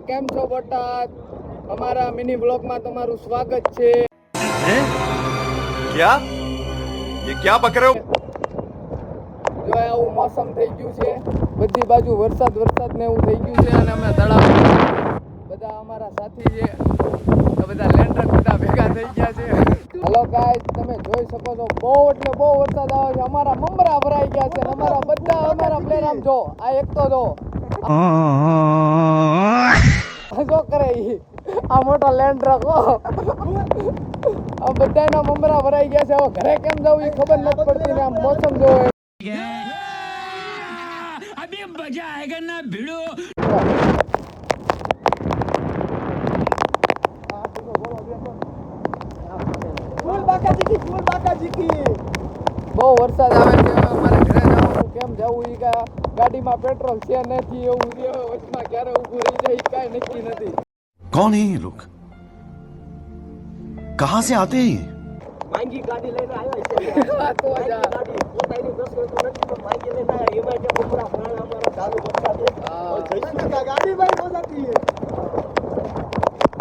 કેમ છો બોટાદ? અમારા મિની બ્લોગમાં તમારું સ્વાગત છે. क्या ये क्या बक रहे हो? જો આવું મોસમ થઈ ગયું છે, બધી બાજુ વરસાદ ને એવું થઈ ગયું છે અને અમે તળાવ બધા અમારા સાથી છે તો બધા લેન્ડર બધા ભેગા થઈ ગયા છે. હેલો ગાઈસ, તમે જોઈ શકો છો બહુ એટલે બહુ વરસાદ આવે છે. અમારા મમરા ભરાઈ ગયા છે અને અમારા પ્લેન આમ જો આ એક તો જો જો કરે ઈ આ મોટો લેન્ડ ટ્રક આ બધાના મમરા ભરાઈ ગયા છે. હવે ઘરે કેમ જવું એ ખબર નથી પડતી ને આમ મોસમ જોવે अभी मजा आएगा ना भिड़ो. બહુ વરસાદ આવે છે. અમારે ઘરે જવાનું કેમ જવું એ ગાડીમાં પેટ્રોલ છે નથી, એવું છે. વચમાં ક્યારે ઊભું રહી જાય કાંઈ નક્કી નથી. कौन है ये लोग? कहाँ से आते हैं ये? માંગી ગાડી લઈને આવ્યો છે આ તો જ આ. ગાડી પોતાની 10 વર્ષ નથી પણ માંગી લઈને આવ્યા એમાં જે પૂરા પ્રાણ અમારો ચાલુ વરસાદ છે હા. જઈશું તો ગાડી ભાઈ ન જતી